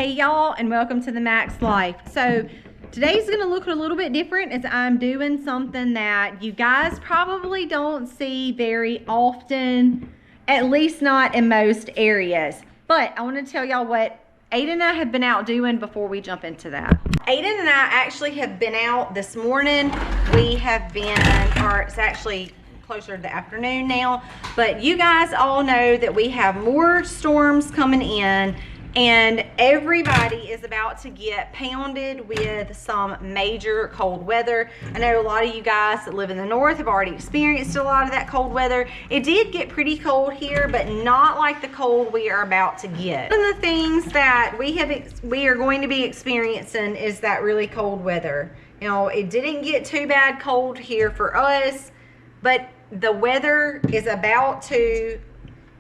Hey y'all, and welcome to the Max Life. So today's gonna look a little bit different as I'm doing something that you guys probably don't see very often, at least not in most areas. But I want to tell y'all what Aiden and I have been out doing before we jump into that. Aiden and I actually have been out this morning. We have been, or it's actually closer to the afternoon now, but you guys all know that we have more storms coming in and everybody is about to get pounded with some major cold weather. I know a lot of you guys that live in the north have already experienced a lot of that cold weather. It did get pretty cold here, but not like the cold we are about to get. One of the things that we are going to be experiencing is that really cold weather. You know, it didn't get too bad cold here for us, but the weather is about to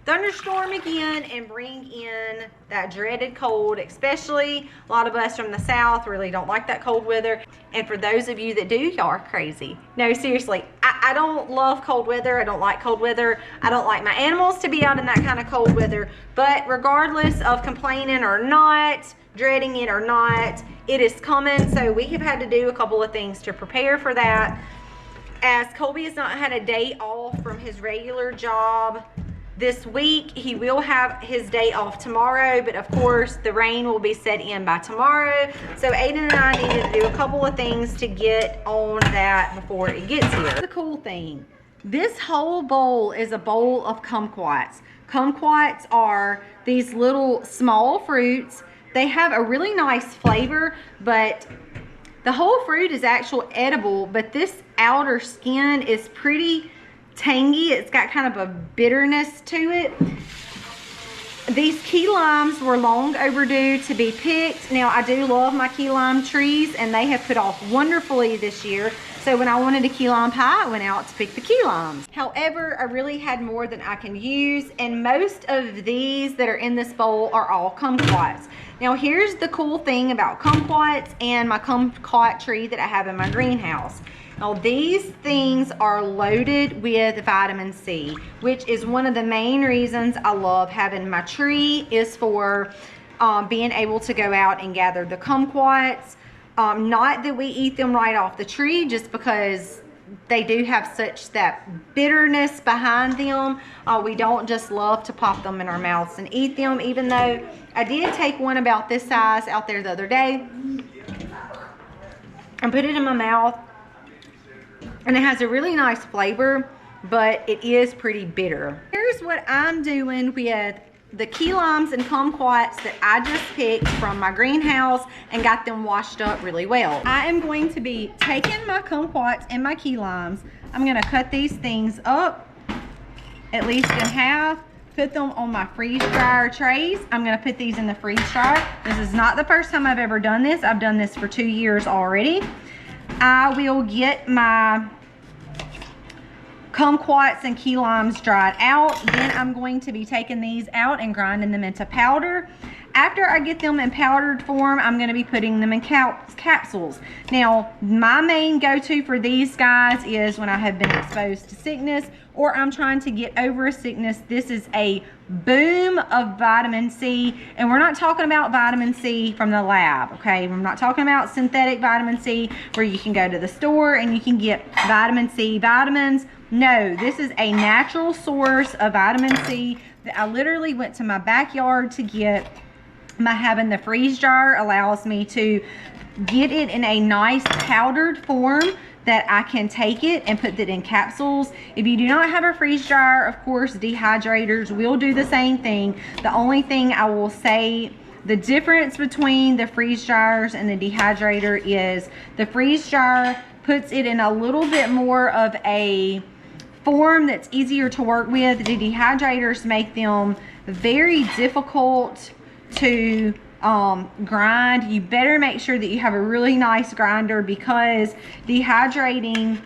thunderstorm again and bring in that dreaded cold. Especially a lot of us from the south really don't like that cold weather, and for those of you that do, y'all are crazy. No, seriously, I don't love cold weather. I don't like cold weather. I don't like my animals to be out in that kind of cold weather. But regardless of complaining or not, dreading it or not, it is coming. So we have had to do a couple of things to prepare for that. As Colby has not had a day off from his regular job this week, he will have his day off tomorrow, but of course the rain will be set in by tomorrow. So Aiden and I needed to do a couple of things to get on that before it gets here. The cool thing, this whole bowl is a bowl of kumquats. Kumquats are these little small fruits. They have a really nice flavor, but the whole fruit is actual edible, but this outer skin is pretty tangy. It's got kind of a bitterness to it. These key limes were long overdue to be picked. Now, I do love my key lime trees, and they have put off wonderfully this year. So when I wanted a key lime pie, I went out to pick the key limes. However, I really had more than I can use, and most of these that are in this bowl are all kumquats. Now, here's the cool thing about kumquats and my kumquat tree that I have in my greenhouse. Now, these things are loaded with vitamin C, which is one of the main reasons I love having my tree, is for being able to go out and gather the kumquats. Not that we eat them right off the tree, just because they do have such that bitterness behind them. We don't just love to pop them in our mouths and eat them, even though I did take one about this size out there the other day and put it in my mouth. And it has a really nice flavor, but it is pretty bitter. Here's what I'm doing with the key limes and kumquats that I just picked from my greenhouse and got them washed up really well. I am going to be taking my kumquats and my key limes. I'm gonna cut these things up at least in half, put them on my freeze dryer trays. I'm gonna put these in the freeze dryer. This is not the first time I've ever done this. I've done this for 2 years already. I will get my kumquats and key limes dried out. Then I'm going to be taking these out and grinding them into powder. After I get them in powdered form, I'm going to be putting them in capsules. Now, my main go-to for these guys is when I have been exposed to sickness or I'm trying to get over a sickness. This is a boom of vitamin C, and we're not talking about vitamin C from the lab, okay? We're not talking about synthetic vitamin C where you can go to the store and you can get vitamin C vitamins. No, this is a natural source of vitamin C that I literally went to my backyard to get. Having the freeze dryer allows me to get it in a nice powdered form that I can take it and put it in capsules. If you do not have a freeze dryer, of course, dehydrators will do the same thing. The only thing I will say, the difference between the freeze dryers and the dehydrator is the freeze dryer puts it in a little bit more of a form that's easier to work with. The dehydrators make them very difficult to grind. You better make sure that you have a really nice grinder, because dehydrating,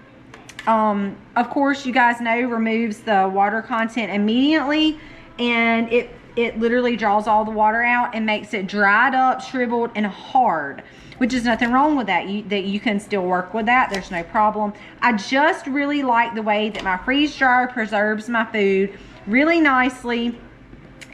of course, you guys know, removes the water content immediately, and it literally draws all the water out and makes it dried up, shriveled, and hard, which is nothing wrong with that. You can still work with that. There's no problem. I just really like the way that my freeze dryer preserves my food really nicely.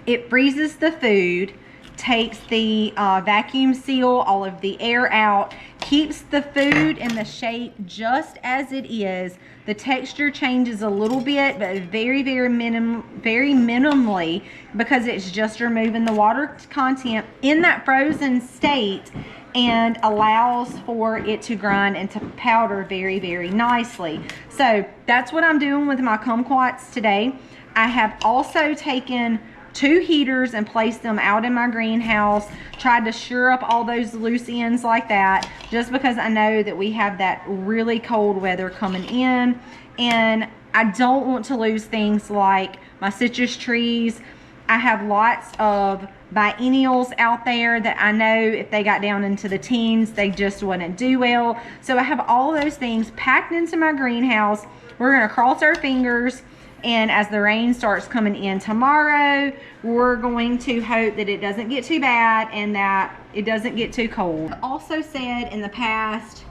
It freezes the food takes the vacuum seal, all of the air out, keeps the food in the shape just as it is. The texture changes a little bit, but very minimally, because it's just removing the water content in that frozen state and allows for it to grind into powder very nicely. So that's what I'm doing with my kumquats today. I have also taken 2 heaters and placed them out in my greenhouse, tried to sure up all those loose ends like that, just because I know that we have that really cold weather coming in, and I don't want to lose things like my citrus trees. I have lots of biennials out there that I know if they got down into the teens, they just wouldn't do well. So I have all those things packed into my greenhouse. We're gonna cross our fingers, and as the rain starts coming in tomorrow, we're going to hope that it doesn't get too bad and that it doesn't get too cold. I've also said in the past,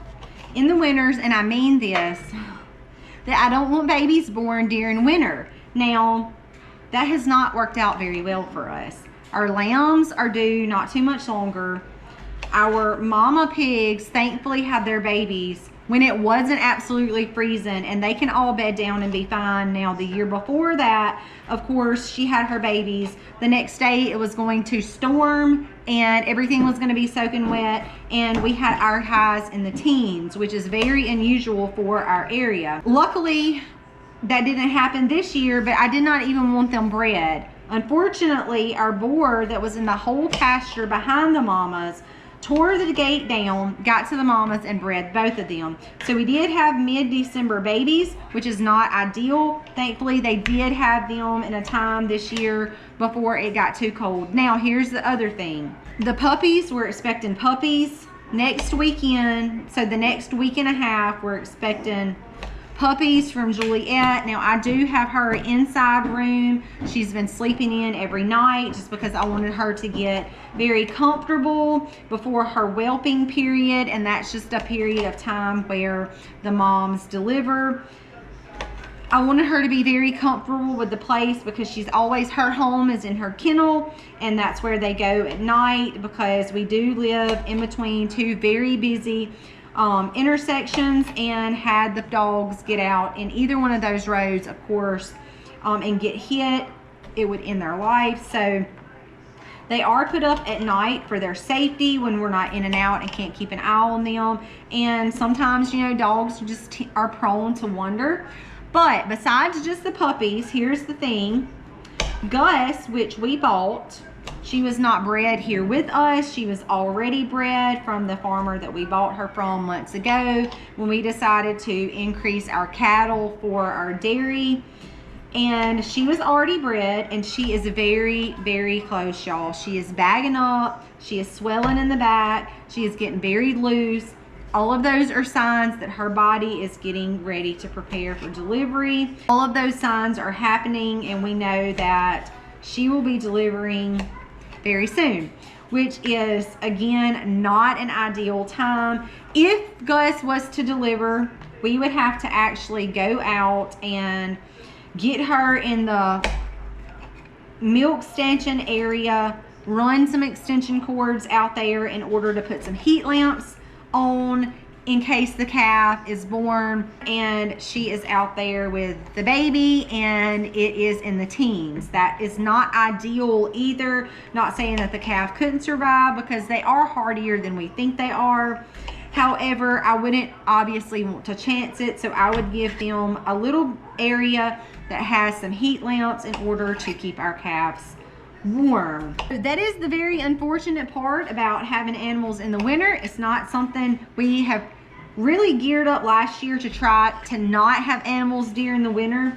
in the winters, and I mean this, that I don't want babies born during winter. Now, that has not worked out very well for us. Our lambs are due not too much longer. Our mama pigs thankfully had their babies when it wasn't absolutely freezing, and they can all bed down and be fine. Now, the year before that, of course, she had her babies. The next day it was going to storm and everything was going to be soaking wet, and we had our highs in the teens, which is very unusual for our area. Luckily, that didn't happen this year, but I did not even want them bred. Unfortunately, our boar that was in the whole pasture behind the mamas tore the gate down, got to the mamas, and bred both of them. So we did have mid-December babies, which is not ideal. Thankfully, they did have them in a time this year before it got too cold. Now, here's the other thing. The puppies, we're expecting puppies next weekend. So the next week and a half, we're expecting puppies from Juliet. Now, I do have her inside room. She's been sleeping in every night just because I wanted her to get very comfortable before her whelping period, and that's just a period of time where the moms deliver. I wanted her to be very comfortable with the place because she's always, her home is in her kennel, and that's where they go at night, because we do live in between 2 very busy intersections, and had the dogs get out in either one of those roads, of course, and get hit, it would end their life. So they are put up at night for their safety when we're not in and out and can't keep an eye on them. And sometimes, you know, dogs just are prone to wander. But besides just the puppies, here's the thing. Gus, which we bought, she was not bred here with us. She was already bred from the farmer that we bought her from months ago when we decided to increase our cattle for our dairy. And she was already bred, and she is very close, y'all. She is bagging up. She is swelling in the back. She is getting very loose. All of those are signs that her body is getting ready to prepare for delivery. All of those signs are happening, and we know that she will be delivering very soon, which is, again, not an ideal time. If Gus was to deliver, we would have to actually go out and get her in the milk stanchion area, run some extension cords out there in order to put some heat lamps on in case the calf is born and she is out there with the baby and it is in the teens. That is not ideal either. Not saying that the calf couldn't survive, because they are hardier than we think they are. However, I wouldn't obviously want to chance it, so I would give them a little area that has some heat lamps in order to keep our calves warm. That is the very unfortunate part about having animals in the winter. It's not something we have really geared up last year to try to not have animals during the winter,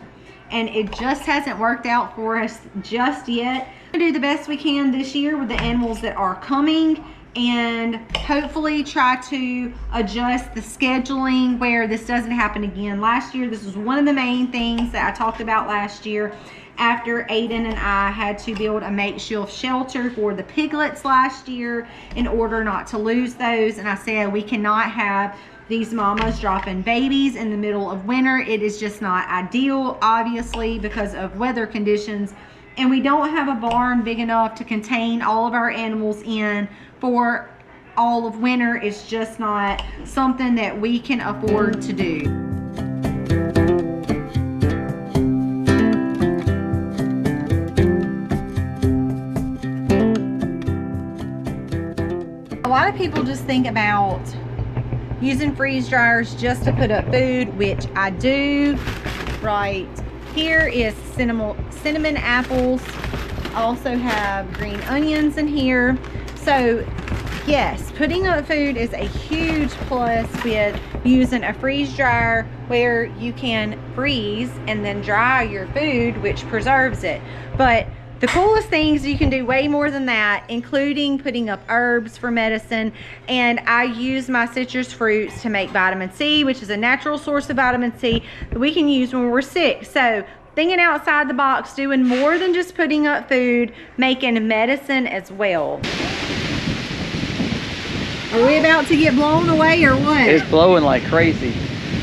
and it just hasn't worked out for us just yet. We're gonna do the best we can this year with the animals that are coming, and hopefully try to adjust the scheduling where this doesn't happen again. Last year, this was one of the main things that I talked about last year, after Aiden and I had to build a makeshift shelter for the piglets last year in order not to lose those. And I said, we cannot have these mamas dropping babies in the middle of winter. It is just not ideal, obviously, because of weather conditions and we don't have a barn big enough to contain all of our animals in for all of winter. It's just not something that we can afford to do. A lot of people just think about using freeze dryers just to put up food, which I do. Right here is cinnamon apples. I also have green onions in here. So yes, putting up food is a huge plus with using a freeze dryer, where you can freeze and then dry your food, which preserves it. But the coolest things, you can do way more than that, including putting up herbs for medicine. And I use my citrus fruits to make vitamin C, which is a natural source of vitamin C that we can use when we're sick. So thinking outside the box, doing more than just putting up food, making medicine as well. Are we about to get blown away or what? It's blowing like crazy.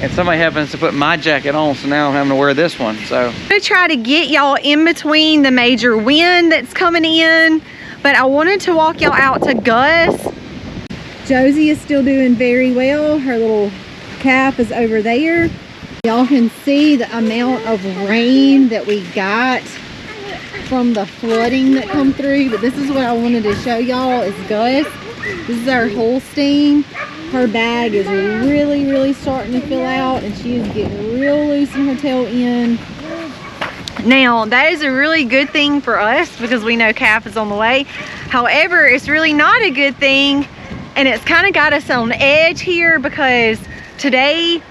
And somebody happens to put my jacket on, so now I'm having to wear this one. So I'm gonna try to get y'all in between the major wind that's coming in, but I wanted to walk y'all out to Gus. Josie is still doing very well. Her little calf is over there. Y'all can see the amount of rain that we got from the flooding that come through, but this is what I wanted to show y'all is Gus. This is our Holstein. Her bag is really starting to fill out, and she is getting real loose in her tail end. Now, that is a really good thing for us because we know calf is on the way. However, it's really not a good thing, and it's kind of got us on edge here because today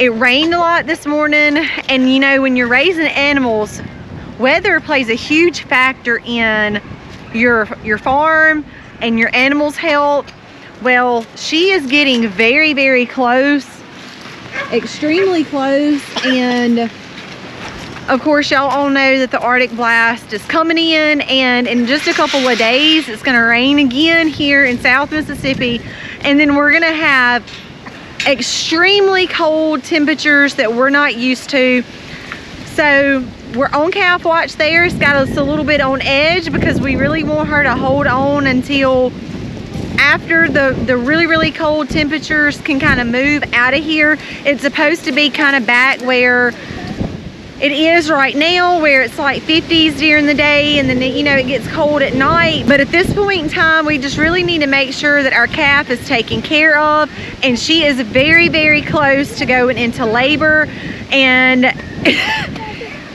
it rained a lot this morning, and you know, when you're raising animals, weather plays a huge factor in your farm and your animals' health. Well, she is getting very close, extremely close, and of course y'all all know that the Arctic blast is coming in, and in just a couple of days it's going to rain again here in South Mississippi, and then we're going to have extremely cold temperatures that we're not used to. So we're on calf watch there. It's got us a little bit on edge because we really want her to hold on until after the really cold temperatures can kind of move out of here. It's supposed to be kind of back where it is right now, where it's like 50s during the day, and then, you know, it gets cold at night. But at this point in time, we just really need to make sure that our calf is taken care of, and she is very close to going into labor. And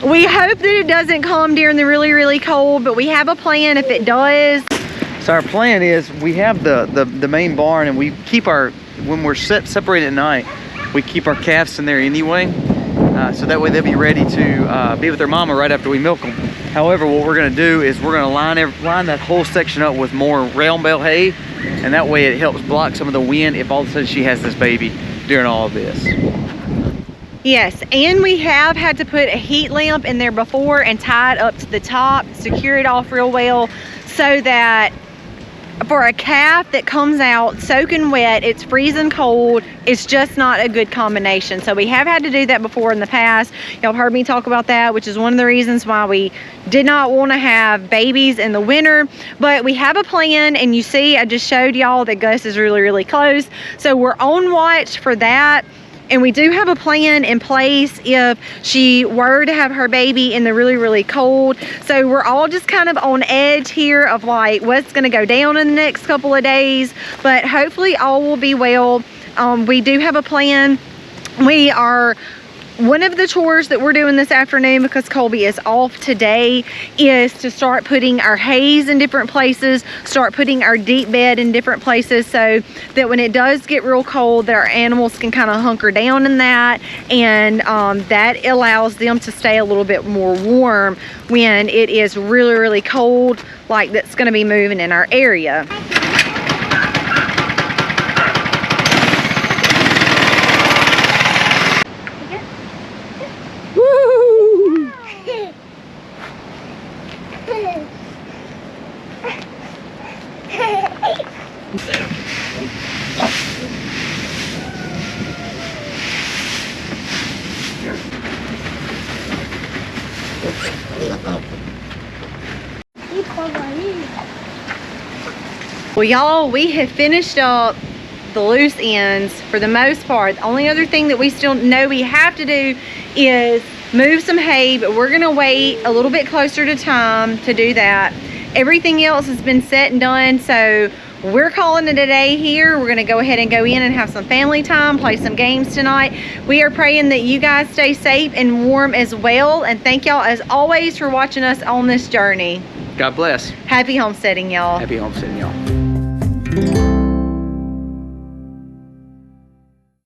we hope that it doesn't come during the really cold, but we have a plan if it does. So our plan is, we have the main barn, and we keep our, when we're separated at night, we keep our calves in there anyway, so that way they'll be ready to be with their mama right after we milk them. However, what we're going to do is we're going to line that whole section up with more round bale hay, and that way it helps block some of the wind if all of a sudden she has this baby during all of this. Yes, and we have had to put a heat lamp in there before and tie it up to the top, secure it off real well, so that for a calf that comes out soaking wet, it's freezing cold, it's just not a good combination. So we have had to do that before in the past. Y'all heard me talk about that, which is one of the reasons why we did not want to have babies in the winter. But we have a plan, and you see I just showed y'all that Gus is really close. So we're on watch for that. And we do have a plan in place if she were to have her baby in the really cold. So we're all just kind of on edge here of like what's going to go down in the next couple of days. But hopefully all will be well. We do have a plan. One of the chores that we're doing this afternoon, because Colby is off today, is to start putting our hays in different places, start putting our deep bed in different places, so that when it does get real cold, that our animals can kind of hunker down in that, and that allows them to stay a little bit more warm when it is really cold, like that's going to be moving in our area. Well, y'all, we have finished up the loose ends for the most part. The only other thing that we still know we have to do is move some hay, but we're gonna wait a little bit closer to time to do that. Everything else has been set and done, so we're calling it a day here. We're gonna go ahead and go in and have some family time, play some games tonight. We are praying that you guys stay safe and warm as well, and thank y'all as always for watching us on this journey. God bless. Happy homesteading, y'all. Happy homesteading, y'all.